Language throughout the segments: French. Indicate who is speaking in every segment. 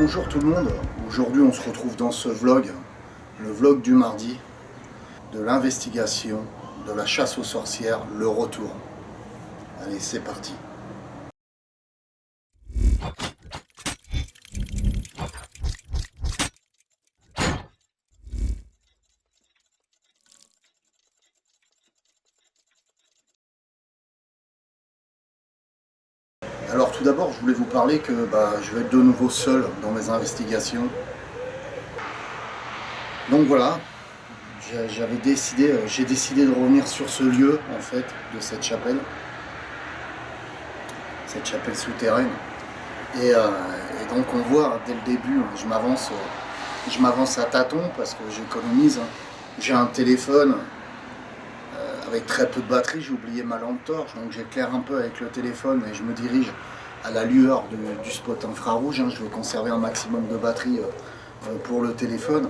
Speaker 1: Bonjour tout le monde, aujourd'hui on se retrouve dans ce vlog, le vlog du mardi, de l'investigation, de la chasse aux sorcières, le retour. Allez, c'est parti. Alors tout d'abord, je voulais vous parler que je vais être de nouveau seul dans mes investigations. Donc voilà, j'ai décidé de revenir sur ce lieu en fait de cette chapelle souterraine. Et donc on voit dès le début, je m'avance à tâtons parce que j'économise. J'ai un téléphone avec très peu de batterie, j'ai oublié ma lampe torche, donc j'éclaire un peu avec le téléphone et je me dirige à la lueur du spot infrarouge. Je veux conserver un maximum de batterie pour le téléphone.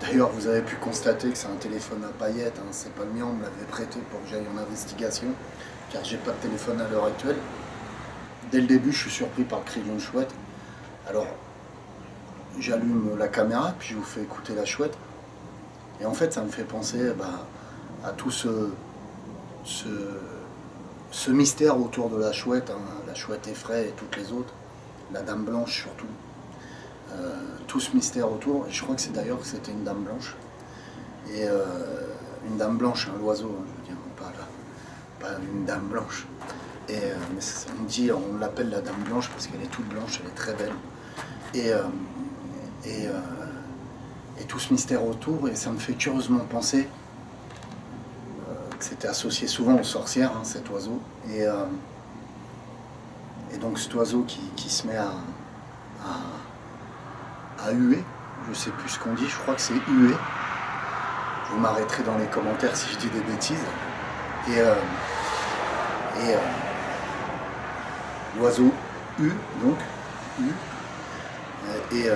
Speaker 1: D'ailleurs, vous avez pu constater que c'est un téléphone à paillettes, c'est pas le mien, on me l'avait prêté pour que j'aille en investigation, car j'ai pas de téléphone à l'heure actuelle. Dès le début, je suis surpris par le cri d'une chouette. Alors, j'allume la caméra, puis je vous fais écouter la chouette. Et en fait, ça me fait penser à tout ce mystère autour de la chouette effraie et toutes les autres, la dame blanche surtout. Tout ce mystère autour, et je crois que c'était une dame blanche. Et une dame blanche, l'oiseau, je veux dire, pas une dame blanche. Et on l'appelle la dame blanche parce qu'elle est toute blanche, elle est très belle. Et tout ce mystère autour, et ça me fait curieusement penser que c'était associé souvent aux sorcières, cet oiseau. Et donc cet oiseau qui se met à huer, je sais plus ce qu'on dit, je crois que c'est huer. Vous m'arrêterez dans les commentaires si je dis des bêtises. Et l'oiseau hue, donc, hue. Et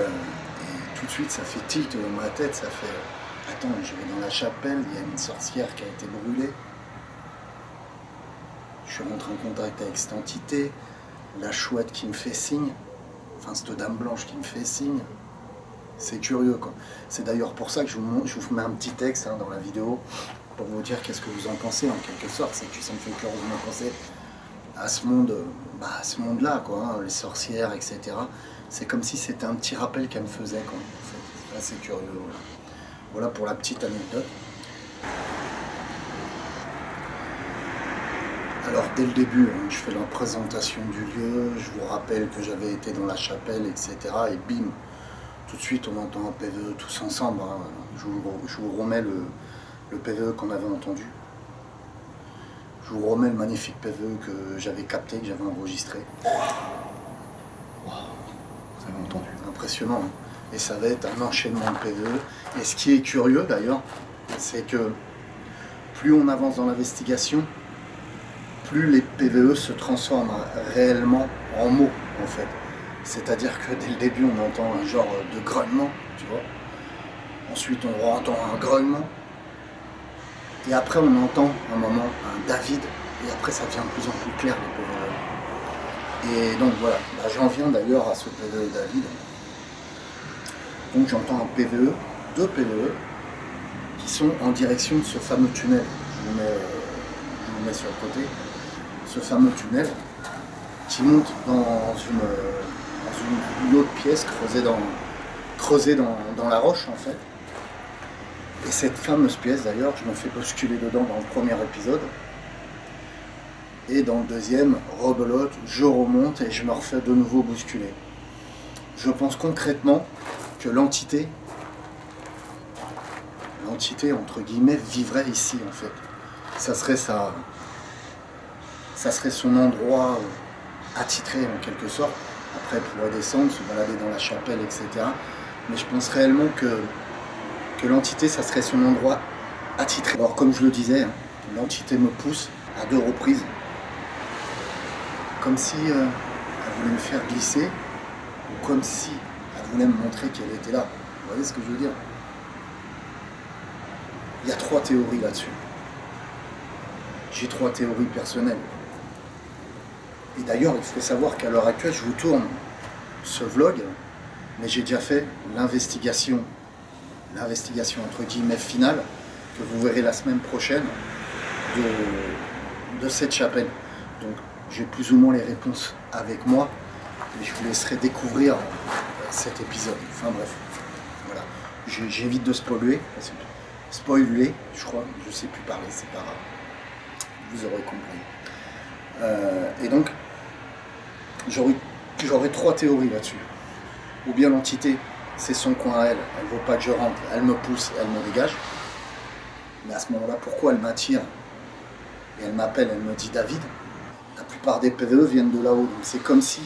Speaker 1: tout de suite, ça fait tilt dans ma tête, ça fait... Attends, je vais dans la chapelle, il y a une sorcière qui a été brûlée. Je suis rentré en contact avec cette entité, la chouette qui me fait signe, enfin cette dame blanche qui me fait signe. C'est curieux, quoi. C'est d'ailleurs pour ça que je vous mets un petit texte dans la vidéo pour vous dire qu'est-ce que vous en pensez en quelque sorte. C'est que ça me fait curieusement penser à ce monde-là, quoi, les sorcières, etc. C'est comme si c'était un petit rappel qu'elle me faisait, quoi. En fait. C'est assez curieux, voilà. Voilà pour la petite anecdote. Alors dès le début, je fais la présentation du lieu, je vous rappelle que j'avais été dans la chapelle, etc. Et bim, tout de suite on entend un PVE tous ensemble. Je vous remets le PVE qu'on avait entendu. Je vous remets le magnifique PVE que j'avais capté, que j'avais enregistré. Wow, vous avez entendu, impressionnant. Et ça va être un enchaînement de PVE. Et ce qui est curieux d'ailleurs, c'est que plus on avance dans l'investigation, plus les PVE se transforment réellement en mots, en fait. C'est-à-dire que dès le début, on entend un genre de grognement, tu vois. Ensuite, on entend un grognement. Et après, on entend un moment un David. Et après, ça devient de plus en plus clair, les PVE. Et donc, voilà. J'en viens d'ailleurs à ce PVE David. Donc, j'entends un PVE, deux PVE, qui sont en direction de ce fameux tunnel. Je vous mets sur le côté. Ce fameux tunnel qui monte dans une autre pièce creusée dans la roche en fait. Et cette fameuse pièce d'ailleurs, je me fais bousculer dedans dans le premier épisode. Et dans le deuxième, rebelote, je remonte et je me refais de nouveau bousculer. Je pense concrètement que l'entité entre guillemets vivrait ici en fait. Ça serait son endroit attitré en quelque sorte. Après, elle pourrait descendre, se balader dans la chapelle, etc. Mais je pense réellement que l'entité, ça serait son endroit attitré. Alors, comme je le disais, l'entité me pousse à 2 reprises. Comme si elle voulait me faire glisser, ou comme si elle voulait me montrer qu'elle était là. Vous voyez ce que je veux dire? Il y a 3 théories là-dessus. J'ai 3 théories personnelles. Et d'ailleurs, il faut savoir qu'à l'heure actuelle, je vous tourne ce vlog mais j'ai déjà fait l'investigation entre guillemets finale, que vous verrez la semaine prochaine, de cette chapelle. Donc j'ai plus ou moins les réponses avec moi, et je vous laisserai découvrir cet épisode. Enfin bref, voilà. J'évite de spoiler, je crois, je sais plus parler, c'est pas grave. Vous aurez compris. Et donc, j'aurais 3 théories là-dessus. Ou bien l'entité, c'est son coin à elle, elle ne veut pas que je rentre, elle me pousse, elle me dégage. Mais à ce moment-là, pourquoi elle m'attire et elle m'appelle, elle me dit David? La plupart des PVE viennent de là-haut, donc c'est comme si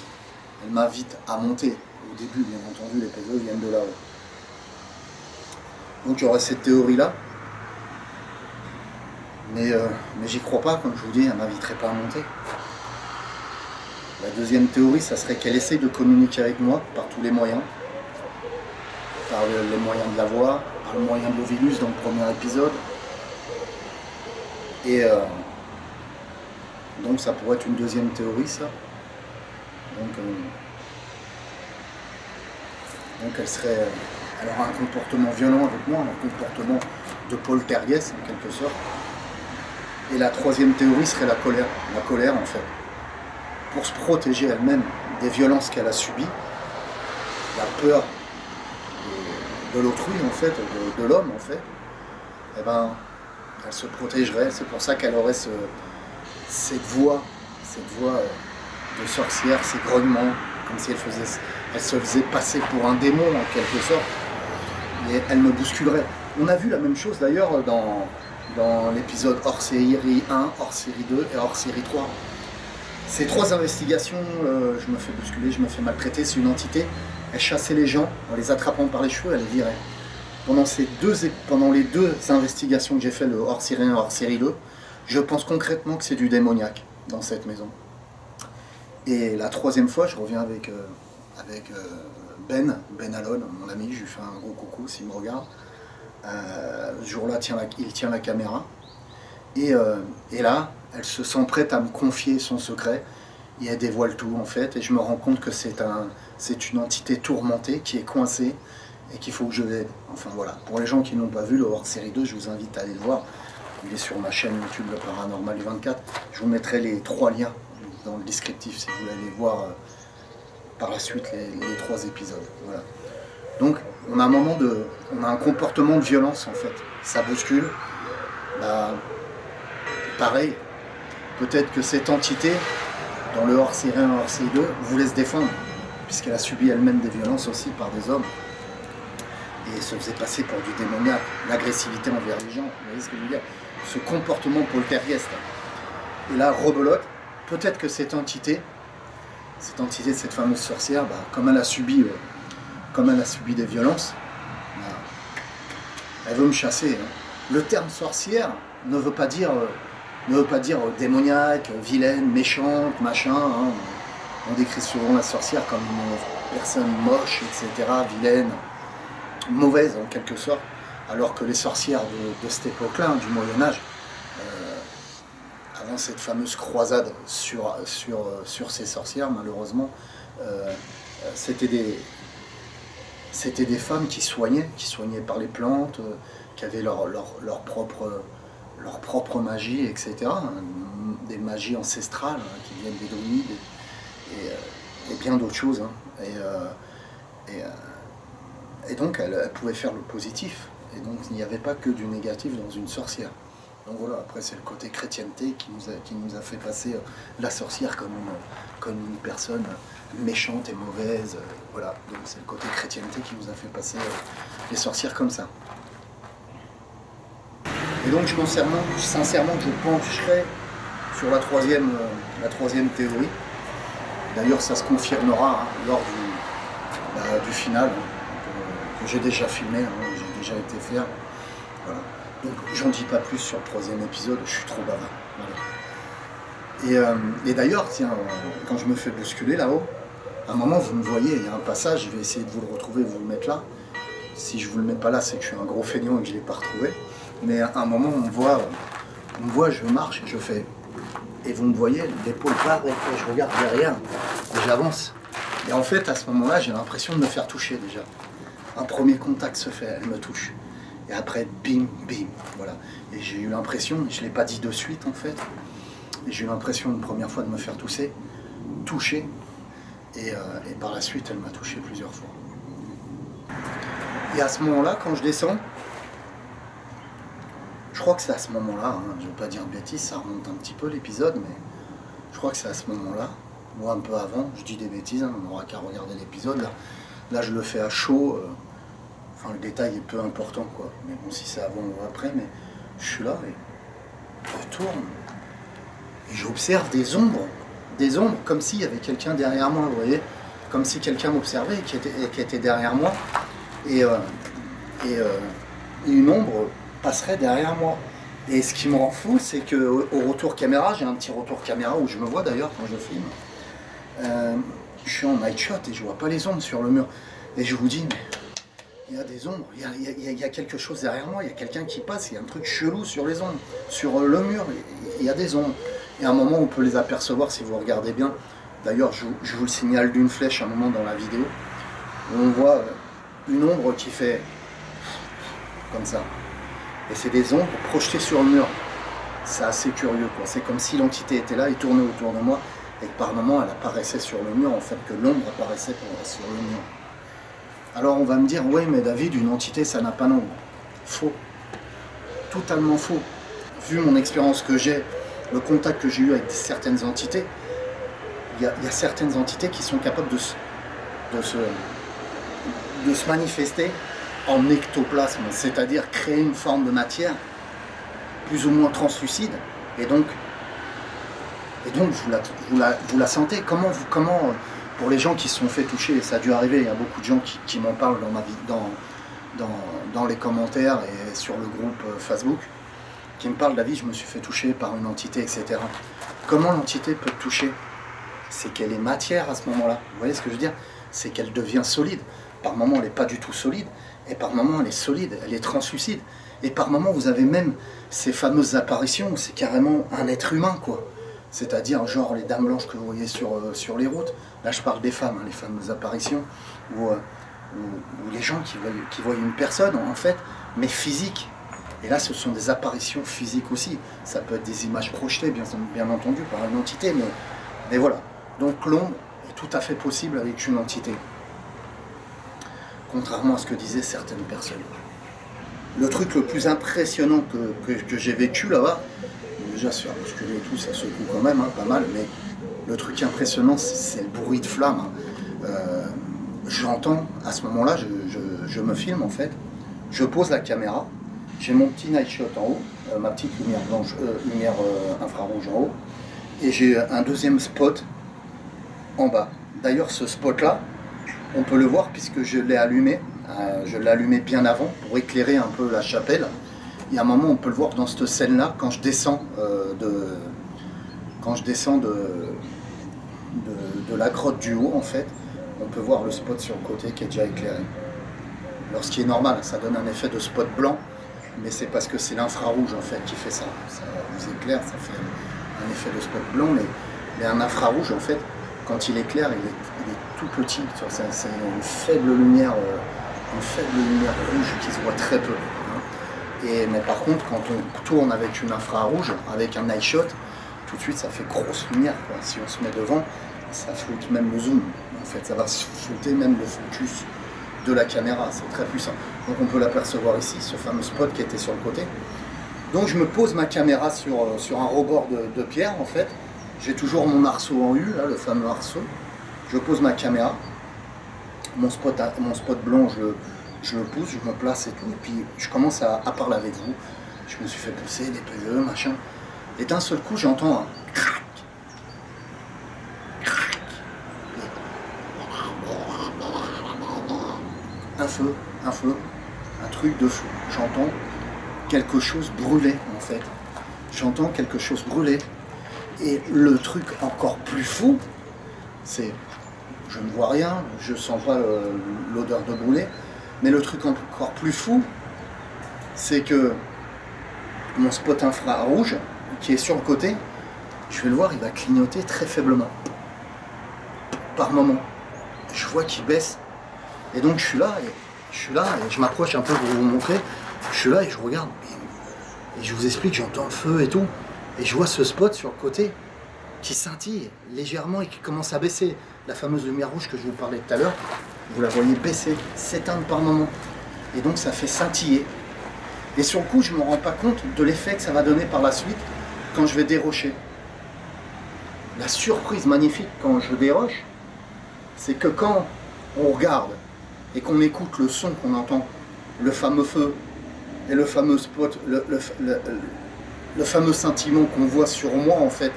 Speaker 1: elle m'invite à monter. Au début, bien entendu, les PVE viennent de là-haut. Donc il y aurait cette théorie-là. Mais j'y crois pas, comme je vous dis, elle ne m'inviterait pas à monter. La deuxième théorie, ça serait qu'elle essaye de communiquer avec moi par tous les moyens. Par les moyens de la voix, par le moyen de l'Ovilus dans le premier épisode. Et donc ça pourrait être une deuxième théorie, ça. Donc elle aura un comportement violent avec moi, un comportement de poltergeist en quelque sorte. Et la troisième théorie serait la colère. La colère, en fait. Pour se protéger elle-même des violences qu'elle a subies, la peur de l'autrui, en fait, de l'homme, en fait, eh ben, elle se protégerait. C'est pour ça qu'elle aurait cette voix de sorcière, ces grognements, comme si elle se faisait passer pour un démon, en quelque sorte. Et elle me bousculerait. On a vu la même chose, d'ailleurs, dans l'épisode hors série 1, hors série 2 et hors série 3. Ces 3 investigations, je me fais bousculer, je me fais maltraiter, c'est une entité. Elle chassait les gens en les attrapant par les cheveux, elle les virait. Pendant les 2 investigations que j'ai fait, le hors série 1 et hors série 2, je pense concrètement que c'est du démoniaque dans cette maison. Et la 3e fois, je reviens avec Ben Alon, mon ami, je lui fais un gros coucou s'il me regarde. Ce jour-là, il tient la caméra. Et là, elle se sent prête à me confier son secret. Et elle dévoile tout, en fait. Et je me rends compte que c'est une entité tourmentée qui est coincée et qu'il faut que je l'aide. Enfin voilà. Pour les gens qui n'ont pas vu le hors-série 2, je vous invite à aller le voir. Il est sur ma chaîne YouTube, le Paranormal 24. Je vous mettrai les 3 liens dans le descriptif si vous voulez aller voir par la suite les 3 épisodes. Voilà. Donc, on a un comportement de violence, en fait. Ça bouscule. Pareil, peut-être que cette entité, dans le hors-série 1 et hors-série 2, vous laisse défendre, puisqu'elle a subi elle-même des violences aussi par des hommes. Et se faisait passer pour du démoniaque, l'agressivité envers les gens, vous voyez ce que je veux dire? Ce comportement poltergeist. Et là, rebelote, peut-être que cette entité, cette fameuse sorcière, comme elle a subi des violences, elle veut me chasser. Le terme sorcière ne veut pas dire démoniaque, vilaine, méchante, machin. On décrit souvent la sorcière comme une personne moche, etc., vilaine, mauvaise en quelque sorte, alors que les sorcières de cette époque-là, du Moyen-Âge, avant cette fameuse croisade sur ces sorcières, malheureusement, c'était des femmes qui soignaient par les plantes, qui avaient leur propre magie, etc. Des magies ancestrales qui viennent des druides et bien d'autres choses. Et donc elle pouvait faire le positif. Et donc il n'y avait pas que du négatif dans une sorcière. Donc voilà, après c'est le côté chrétienté qui nous a fait passer la sorcière comme une personne méchante et mauvaise. Voilà, donc c'est le côté chrétienté qui nous a fait passer les sorcières comme ça. Et donc sincèrement, je pencherai sur la troisième théorie. D'ailleurs, ça se confirmera lors du final que j'ai déjà filmé, j'ai déjà été faire. Voilà. Donc, j'en dis pas plus sur le 3e épisode, je suis trop bavard. Voilà. Et d'ailleurs, tiens, quand je me fais bousculer là-haut, à un moment, vous me voyez, il y a un passage, je vais essayer de vous le retrouver, vous le mettre là. Si je vous le mets pas là, c'est que je suis un gros feignant et que je ne l'ai pas retrouvé. Mais à un moment, on me voit, je marche, je fais. Et vous me voyez, l'épaule part, et je regarde derrière, et j'avance. Et en fait, à ce moment-là, j'ai l'impression de me faire toucher déjà. Un premier contact se fait, elle me touche. Et après, bim, bim, voilà. Et j'ai eu l'impression, je ne l'ai pas dit de suite en fait, et j'ai eu l'impression une première fois de me faire toucher. Et par la suite, elle m'a touché plusieurs fois. Et à ce moment-là, quand je descends, je crois que c'est à ce moment-là, hein, je ne veux pas dire de bêtises, ça remonte un petit peu l'épisode, mais je crois que c'est à ce moment-là, ou un peu avant, je dis des bêtises, hein, on n'aura qu'à regarder l'épisode. Là, je le fais à chaud, enfin le détail est peu important, quoi. Mais bon, si c'est avant ou après, mais je suis là et je tourne et j'observe des ombres, comme s'il y avait quelqu'un derrière moi, vous voyez, comme si quelqu'un m'observait et qui était derrière moi, et une ombre passerait derrière moi. Et ce qui me rend fou, c'est qu'au retour caméra, j'ai un petit retour caméra où je me vois d'ailleurs quand je filme, je suis en night shot et je vois pas les ombres sur le mur. Et je vous dis, mais il y a des ombres, il y a quelque chose derrière moi, il y a quelqu'un qui passe, il y a un truc chelou sur les ombres, sur le mur, il y a des ombres. Et à un moment, on peut les apercevoir si vous regardez bien. D'ailleurs, je vous le signale d'une flèche à un moment dans la vidéo, où on voit une ombre qui fait comme ça. Et c'est des ombres projetées sur le mur. C'est assez curieux, quoi. C'est comme si l'entité était là et tournait autour de moi, et que par moment, elle apparaissait sur le mur, en fait, que l'ombre apparaissait sur le mur. Alors on va me dire, oui mais David, une entité ça n'a pas d'ombre. Faux. Totalement faux. Vu mon expérience que j'ai, le contact que j'ai eu avec certaines entités, il y a certaines entités qui sont capables de se manifester en ectoplasme, c'est-à-dire créer une forme de matière plus ou moins translucide, et donc vous la sentez. Comment pour les gens qui se sont fait toucher, ça a dû arriver, il y a beaucoup de gens qui m'en parlent dans ma vie, dans les commentaires et sur le groupe Facebook, qui me parlent, David, je me suis fait toucher par une entité, etc. Comment l'entité peut te toucher? C'est qu'elle est matière à ce moment-là. Vous voyez ce que je veux dire? C'est qu'elle devient solide. Par moment, elle n'est pas du tout solide, et par moment, elle est solide, elle est translucide. Et par moment, vous avez même ces fameuses apparitions où c'est carrément un être humain, quoi. C'est-à-dire genre les dames blanches que vous voyez sur les routes. Là je parle des femmes, hein, les fameuses apparitions, où les gens qui voient une personne en fait, mais physique. Et là ce sont des apparitions physiques aussi. Ça peut être des images projetées bien entendu par une entité, mais voilà. Donc l'ombre est tout à fait possible avec une entité. Contrairement à ce que disaient certaines personnes. Le truc le plus impressionnant que j'ai vécu là-bas, déjà sur la musculé et tout, ça secoue quand même, hein, pas mal, mais le truc impressionnant, c'est le bruit de flamme. J'entends, à ce moment-là, je me filme en fait, je pose la caméra, j'ai mon petit night shot en haut, ma petite lumière blanche, lumière infrarouge en haut, et j'ai un deuxième spot en bas. D'ailleurs, ce spot-là, on peut le voir puisque je l'ai allumé bien avant pour éclairer un peu la chapelle. Et à un moment, on peut le voir dans cette scène-là, quand je descends de la grotte du haut, en fait, on peut voir le spot sur le côté qui est déjà éclairé. Alors, ce qui est normal, ça donne un effet de spot blanc, mais c'est parce que c'est l'infrarouge, en fait, qui fait ça. Ça vous éclaire, ça fait un effet de spot blanc, mais un infrarouge, en fait, quand il éclaire, il est tout petit. C'est une faible lumière rouge qui se voit très peu. Mais par contre, quand on tourne avec une infrarouge, avec un night shot, tout de suite ça fait grosse lumière, quoi. Si on se met devant, ça floute même le zoom. En fait, ça va flouter même le focus de la caméra. C'est très puissant. Donc on peut l'apercevoir ici, ce fameux spot qui était sur le côté. Donc je me pose ma caméra sur un rebord de pierre, en fait. J'ai toujours mon arceau en U, là, le fameux arceau. Je pose ma caméra. Mon spot blanc, je le pousse, je me place et tout, et puis je commence à parler avec vous. Je me suis fait pousser des PVE, machin. Et d'un seul coup, j'entends un crac. Crac. Un feu, un truc de fou. J'entends quelque chose brûler, en fait. J'entends quelque chose brûler. Et le truc encore plus fou, c'est... Je ne vois rien, je ne sens pas l'odeur de brûlé. Mais le truc encore plus fou, c'est que mon spot infrarouge, qui est sur le côté, je vais le voir, il va clignoter très faiblement. Par moment. je vois qu'il baisse. Et donc je suis là et je m'approche un peu pour vous montrer. Je suis là et je regarde. Et je vous explique, j'entends le feu et tout. Et je vois ce spot sur le côté qui scintille légèrement et qui commence à baisser. La fameuse lumière rouge que je vous parlais tout à l'heure, vous la voyez baisser, s'éteindre par moment. Et donc ça fait scintiller. Et sur le coup, je ne me rends pas compte de l'effet que ça va donner par la suite quand je vais dérocher. La surprise magnifique quand je déroche, c'est que quand on regarde et qu'on écoute le son qu'on entend, le fameux feu et le fameux spot, le fameux scintillement qu'on voit sur moi en fait,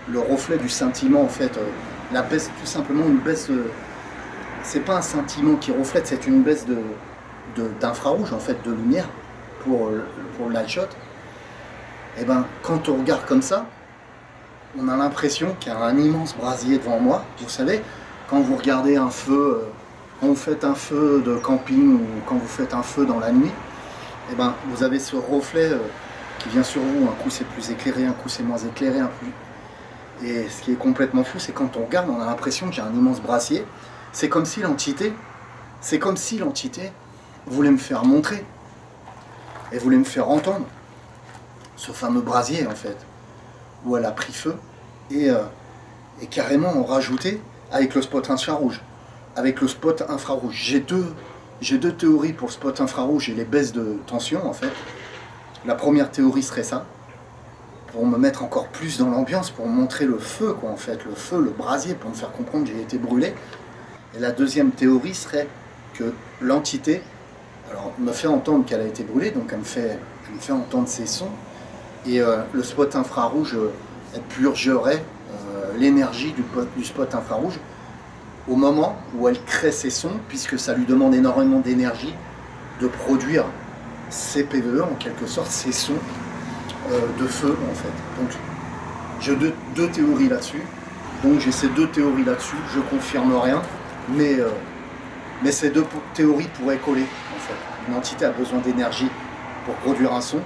Speaker 1: le reflet du scintillement en fait, la baisse, tout simplement une baisse de... C'est pas un scintillement qui reflète, c'est une baisse d'infrarouge en fait, de lumière pour le light shot. Et ben quand on regarde comme ça, on a l'impression qu'il y a un immense brasier devant moi. Vous savez, quand vous regardez un feu, quand vous faites un feu de camping ou quand vous faites un feu dans la nuit, et ben vous avez ce reflet qui vient sur vous. Un coup c'est plus éclairé, un coup c'est moins éclairé, un coup... Et ce qui est complètement fou, c'est quand on regarde, on a l'impression qu'il y a un immense brasier. C'est comme si l'entité voulait me faire montrer et voulait me faire entendre ce fameux brasier en fait, où elle a pris feu et carrément on rajoutait avec le spot infrarouge. Avec le spot infrarouge, j'ai deux théories pour le spot infrarouge et les baisses de tension en fait. La première théorie serait ça, pour me mettre encore plus dans l'ambiance, pour montrer le feu quoi en fait, le feu, le brasier, pour me faire comprendre que j'ai été brûlé. Et la deuxième théorie serait que l'entité, alors me fait entendre qu'elle a été brûlée, donc elle me fait entendre ses sons, et le spot infrarouge, elle purgerait l'énergie du spot infrarouge au moment où elle crée ses sons, puisque ça lui demande énormément d'énergie de produire ces PVE, en quelque sorte, ces sons de feu, en fait. Donc, j'ai deux théories là-dessus. Donc, j'ai ces deux théories là-dessus. Je confirme rien, mais ces deux théories pourraient coller, en fait. Une entité a besoin d'énergie pour produire un son.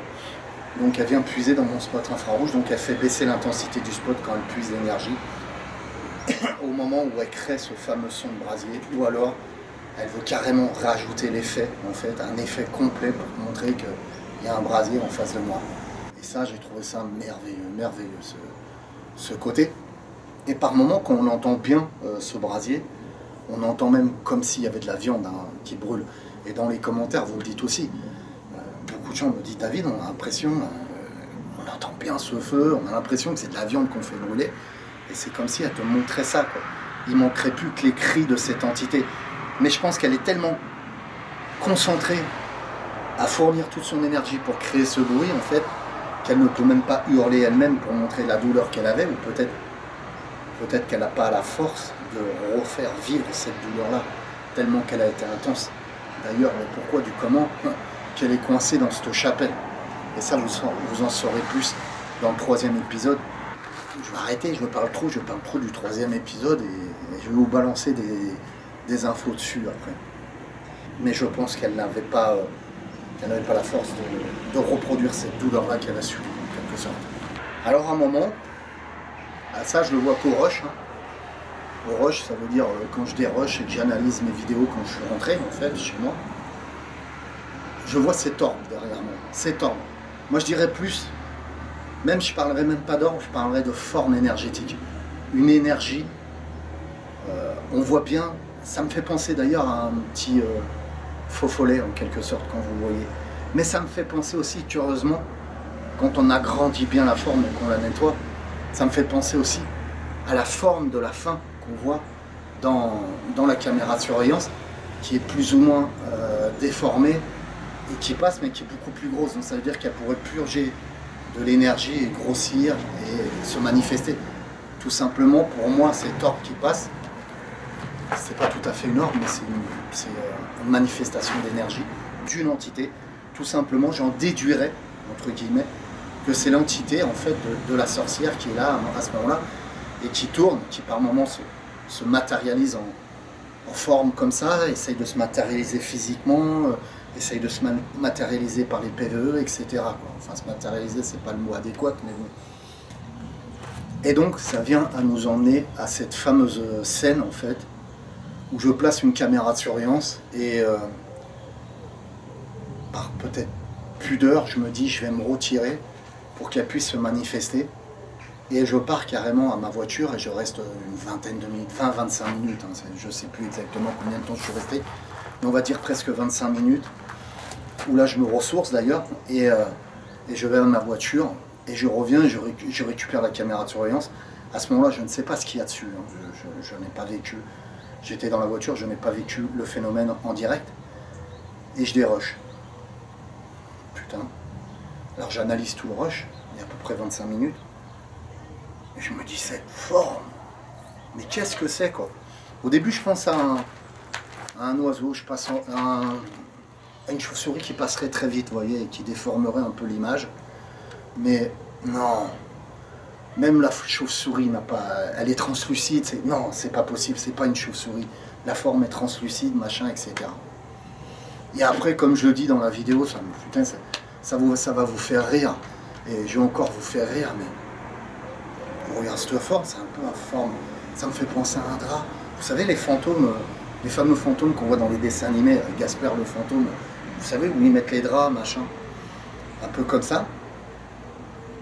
Speaker 1: Donc, elle vient puiser dans mon spot infrarouge. Donc, elle fait baisser l'intensité du spot quand elle puise l'énergie. Au moment où elle crée ce fameux son de brasier, ou alors elle veut carrément rajouter l'effet, en fait, un effet complet pour montrer qu'il y a un brasier en face de moi. Et ça, j'ai trouvé ça merveilleux, ce côté. Et par moments, quand on entend bien ce brasier, on entend même comme s'il y avait de la viande qui brûle. Et dans les commentaires, vous le dites aussi, beaucoup de gens me disent, David, on a l'impression, on entend bien ce feu, on a l'impression que c'est de la viande qu'on fait brûler. Et c'est comme si elle te montrait ça, quoi. Il manquerait plus que les cris de cette entité. Mais je pense qu'elle est tellement concentrée à fournir toute son énergie pour créer ce bruit, en fait, qu'elle ne peut même pas hurler elle-même pour montrer la douleur qu'elle avait, ou peut-être qu'elle n'a pas la force de refaire vivre cette douleur-là, tellement qu'elle a été intense. D'ailleurs, le pourquoi du comment, qu'elle est coincée dans cette chapelle. Et ça, vous en saurez plus dans le 3e épisode. Je vais arrêter, je parle trop du 3e épisode et je vais vous balancer des infos dessus après. Mais je pense qu'elle n'avait pas la force de reproduire cette douleur-là qu'elle a subie, en quelque sorte. Alors à un moment, ça je le vois qu'au rush. Au rush, ça veut dire quand je dérush et que j'analyse mes vidéos quand je suis rentré, en fait, chez moi, je vois cet orbe derrière moi, cet orbe. Moi je dirais plus, même je parlerais même pas d'orbe, je parlerais de forme énergétique. Une énergie, on voit bien, ça me fait penser d'ailleurs à un petit faux follet en quelque sorte quand vous voyez. Mais ça me fait penser aussi, curieusement, quand on agrandit bien la forme et qu'on la nettoie, ça me fait penser aussi à la forme de la fin qu'on voit dans la caméra de surveillance, qui est plus ou moins déformée et qui passe, mais qui est beaucoup plus grosse. Donc ça veut dire qu'elle pourrait purger de l'énergie et grossir et se manifester. Tout simplement, pour moi, cet orbe qui passe, c'est pas tout à fait une orbe, mais c'est une manifestation d'énergie d'une entité. Tout simplement, j'en déduirais, entre guillemets, que c'est l'entité en fait de la sorcière qui est là à ce moment-là et qui tourne, qui par moments se matérialise en forme comme ça, essaye de se matérialiser physiquement, essaye de se matérialiser par les PVE, etc. quoi. Enfin, se matérialiser, c'est pas le mot adéquat, mais bon. Et donc, ça vient à nous emmener à cette fameuse scène, en fait, où je place une caméra de surveillance et par peut-être pudeur, je me dis je vais me retirer pour qu'elle puisse se manifester. Et je pars carrément à ma voiture et je reste une vingtaine de minutes, 20-25 minutes, hein, je ne sais plus exactement combien de temps je suis resté, mais on va dire presque 25 minutes, où là je me ressource d'ailleurs, et je vais à ma voiture, et je reviens et je récupère la caméra de surveillance. À ce moment-là, je ne sais pas ce qu'il y a dessus, hein, je n'ai pas vécu, j'étais dans la voiture, je n'ai pas vécu le phénomène en direct, et je dérush. Putain. Alors j'analyse tout le rush, il y a à peu près 25 minutes, et je me dis, cette forme, mais qu'est-ce que c'est quoi? Au début, je pense à un oiseau, je passe à une chauve-souris qui passerait très vite, vous voyez, et qui déformerait un peu l'image. Mais non, même la chauve-souris n'a pas, elle est translucide. Non, c'est pas possible, c'est pas une chauve-souris. La forme est translucide, machin, etc. Et après, comme je le dis dans la vidéo, ça va vous faire rire. Et je vais encore vous faire rire, mais vous regardez cette forme, c'est un peu une forme. Ça me fait penser à un drap. Vous savez, les fantômes, les fameux fantômes qu'on voit dans les dessins animés, Gasper le fantôme, vous savez, où ils mettent les draps, machin. Un peu comme ça.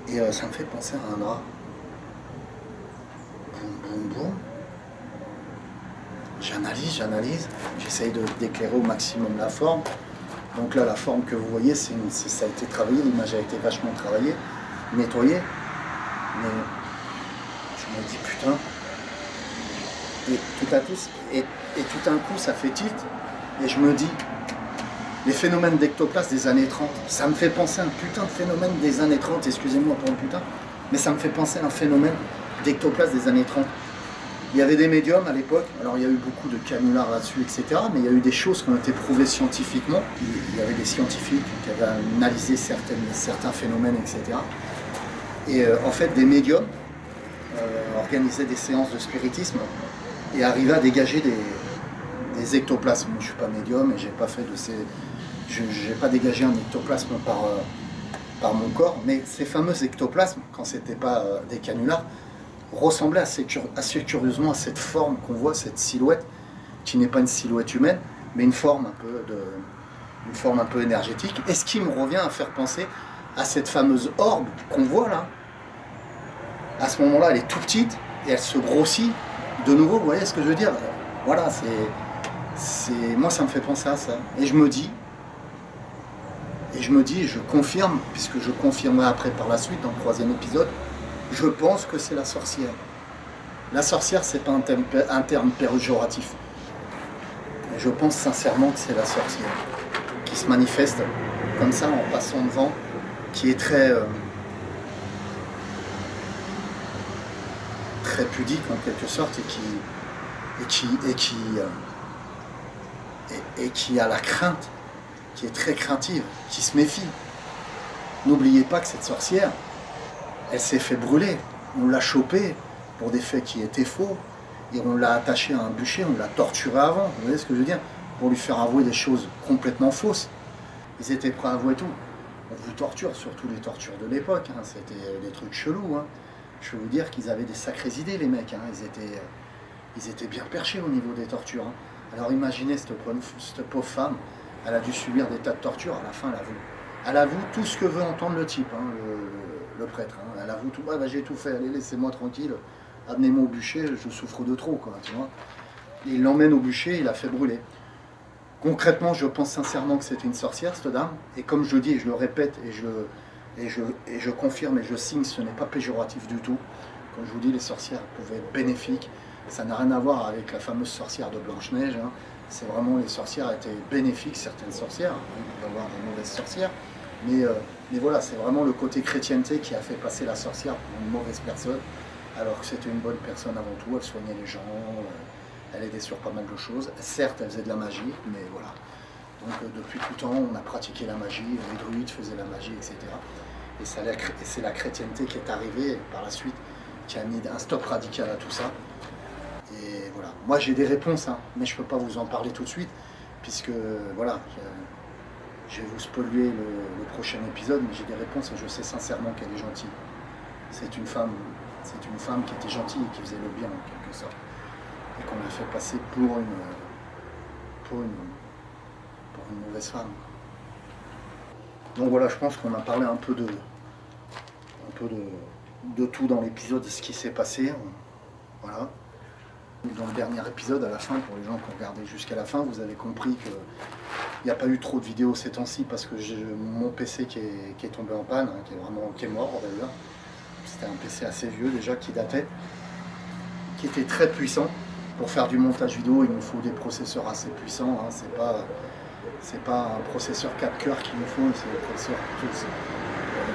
Speaker 1: Et ça me fait penser à un drap. Boum, boum, boum. J'analyse. J'essaye d'éclairer au maximum la forme. Donc là, la forme que vous voyez, ça a été travaillé, l'image a été vachement travaillée, nettoyée. Mais je me dis, putain. Et tout d'un coup, ça fait tilt. Et je me dis, les phénomènes d'ectoplasme des années 30, ça me fait penser à un putain de phénomène des années 30, excusez-moi pour le putain, mais ça me fait penser à un phénomène d'ectoplasme des années 30. Il y avait des médiums à l'époque, alors il y a eu beaucoup de canulars là-dessus, etc., mais il y a eu des choses qui ont été prouvées scientifiquement. Il y avait des scientifiques qui avaient analysé certains phénomènes, etc. Et en fait, des médiums organisaient des séances de spiritisme et arrivaient à dégager des ectoplasmes. Je ne suis pas médium et j'ai pas dégagé un ectoplasme par mon corps, mais ces fameux ectoplasmes, quand c'était pas des canulars, ressemblaient assez curieusement à cette forme qu'on voit, cette silhouette, qui n'est pas une silhouette humaine, mais une forme un peu énergétique. Et ce qui me revient à faire penser à cette fameuse orbe qu'on voit là. À ce moment-là, elle est tout petite et elle se grossit de nouveau, vous voyez ce que je veux dire? Voilà, moi ça me fait penser à ça. Et je me dis, je confirme, puisque je confirmerai après par la suite dans le 3e épisode, je pense que c'est la sorcière. La sorcière, c'est pas un terme péjoratif. Je pense sincèrement que c'est la sorcière qui se manifeste comme ça en passant devant, qui est très pudique en quelque sorte et qui a la crainte, qui est très craintive, qui se méfie. N'oubliez pas que cette sorcière, elle s'est fait brûler. On l'a chopée pour des faits qui étaient faux et on l'a attachée à un bûcher, on l'a torturée avant. Vous voyez ce que je veux dire? Pour lui faire avouer des choses complètement fausses. Ils étaient prêts à avouer tout. On vous torture, surtout les tortures de l'époque. Hein. C'était des trucs chelous. Hein. Je peux vous dire qu'ils avaient des sacrées idées, les mecs. Hein. Ils étaient bien perchés au niveau des tortures. Hein. Alors imaginez cette pauvre femme, elle a dû subir des tas de tortures. À la fin, elle avoue tout ce que veut entendre le type, hein, le prêtre. Hein. Elle avoue tout. Ah, bah, j'ai tout fait, allez, laissez-moi tranquille. Amenez-moi au bûcher, je souffre de trop, quoi, tu vois. Il l'emmène au bûcher, il la fait brûler. Concrètement, je pense sincèrement que c'était une sorcière, cette dame. Et comme je le dis, et je le répète, et je confirme, et je signe, ce n'est pas péjoratif du tout. Comme je vous dis, les sorcières pouvaient être bénéfiques. Ça n'a rien à voir avec la fameuse sorcière de Blanche-Neige. Hein. C'est vraiment, les sorcières étaient bénéfiques, certaines sorcières. On peut avoir des mauvaises sorcières. Mais voilà, c'est vraiment le côté chrétienté qui a fait passer la sorcière pour une mauvaise personne. Alors que c'était une bonne personne avant tout, elle soignait les gens, elle aidait sur pas mal de choses. Certes, elle faisait de la magie, mais voilà. Donc depuis tout temps, on a pratiqué la magie, les druides faisaient la magie, etc. Et c'est la chrétienté qui est arrivée par la suite, qui a mis un stop radical à tout ça. Et voilà. Moi j'ai des réponses, hein, mais je ne peux pas vous en parler tout de suite, puisque voilà, je vais vous spoiler le prochain épisode, mais j'ai des réponses et je sais sincèrement qu'elle est gentille. C'est une femme qui était gentille et qui faisait le bien en quelque sorte. Et qu'on a fait passer pour pour une mauvaise femme. Donc voilà, je pense qu'on a parlé un peu de tout dans l'épisode, ce qui s'est passé. Voilà. Dans le dernier épisode, à la fin, pour les gens qui ont regardé jusqu'à la fin, vous avez compris qu'il n'y a pas eu trop de vidéos ces temps-ci parce que j'ai mon PC qui est tombé en panne, hein, qui est mort d'ailleurs. C'était un PC assez vieux déjà, qui datait, qui était très puissant. Pour faire du montage vidéo, il nous faut des processeurs assez puissants. Hein. C'est pas un processeur 4 cœurs qu'il nous faut, c'est un processeur plutôt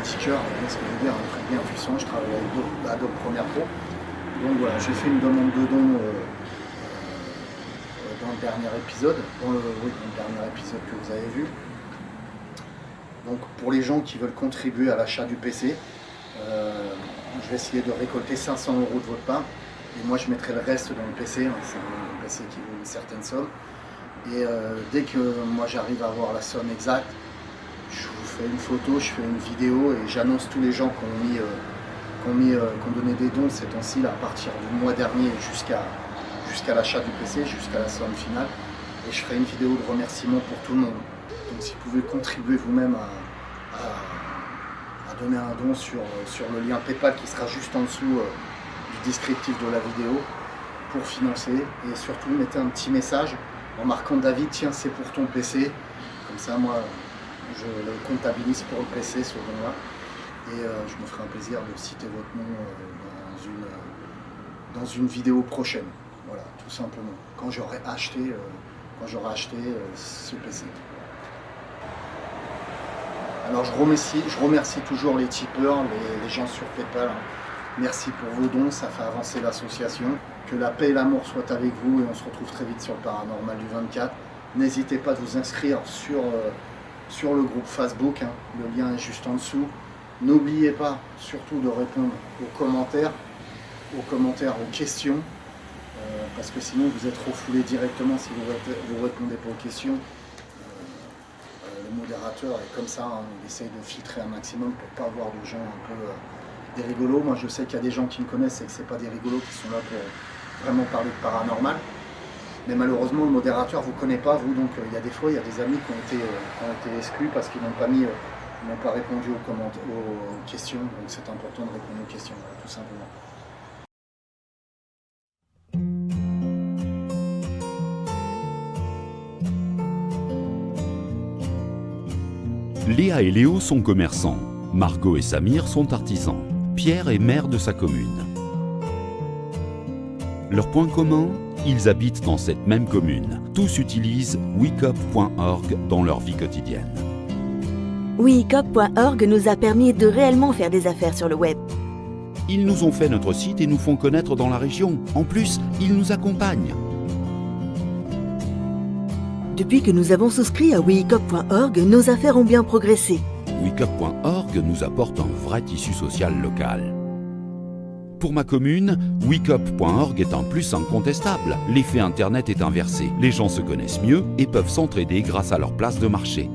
Speaker 1: 10 cœurs. Vous voyez ce que je veux dire, très bien puissant. Je travaille avec Adobe Premiere Pro. Donc voilà, j'ai fait une demande de don dans le dernier épisode, dans le dernier épisode que vous avez vu. Donc pour les gens qui veulent contribuer à l'achat du PC, je vais essayer de récolter 500 € de votre part. Et moi je mettrai le reste dans le PC, hein, c'est un PC qui vaut une certaine somme. Et dès que moi j'arrive à avoir la somme exacte, je vous fais une photo, je fais une vidéo et j'annonce tous les gens qui ont donné des dons ces temps-ci, à partir du mois dernier jusqu'à l'achat du PC, jusqu'à la somme finale. Et je ferai une vidéo de remerciement pour tout le monde. Donc si vous pouvez contribuer vous-même à donner un don sur le lien PayPal qui sera juste en dessous du descriptif de la vidéo pour financer. Et surtout mettez un petit message en marquant David, tiens c'est pour ton PC. Comme ça moi je le comptabilise pour le PC ce don-là. Et je me ferai un plaisir de citer votre nom dans une vidéo prochaine. Voilà, tout simplement. Quand j'aurai acheté, ce PC. Alors je remercie toujours les tipeurs, les gens sur PayPal. Merci pour vos dons, ça fait avancer l'association. Que la paix et l'amour soient avec vous et on se retrouve très vite sur le Paranormal du 24. N'hésitez pas à vous inscrire sur le groupe Facebook, hein. Le lien est juste en dessous. N'oubliez pas surtout de répondre aux commentaires, aux questions, parce que sinon vous êtes refoulé directement si vous répondez pas aux questions. Le modérateur est comme ça, hein, il essaye de filtrer un maximum pour pas avoir de gens un peu des rigolos. Moi je sais qu'il y a des gens qui me connaissent et que c'est pas des rigolos qui sont là pour vraiment parler de paranormal. Mais malheureusement le modérateur vous connaît pas, vous, donc il y a des fois il y a des amis qui ont été exclus parce qu'ils n'ont pas répondu aux questions, donc c'est important de répondre aux questions, voilà, tout simplement.
Speaker 2: Léa et Léo sont commerçants. Margot et Samir sont artisans. Pierre est maire de sa commune. Leur point commun, ils habitent dans cette même commune. Tous utilisent wecop.org dans leur vie quotidienne.
Speaker 3: wecop.org nous a permis de réellement faire des affaires sur le web.
Speaker 2: Ils nous ont fait notre site et nous font connaître dans la région. En plus, ils nous accompagnent.
Speaker 3: Depuis que nous avons souscrit à wecop.org, nos affaires ont bien progressé.
Speaker 2: wecop.org nous apporte un vrai tissu social local. Pour ma commune, wecop.org est un plus incontestable. L'effet Internet est inversé. Les gens se connaissent mieux et peuvent s'entraider grâce à leur place de marché.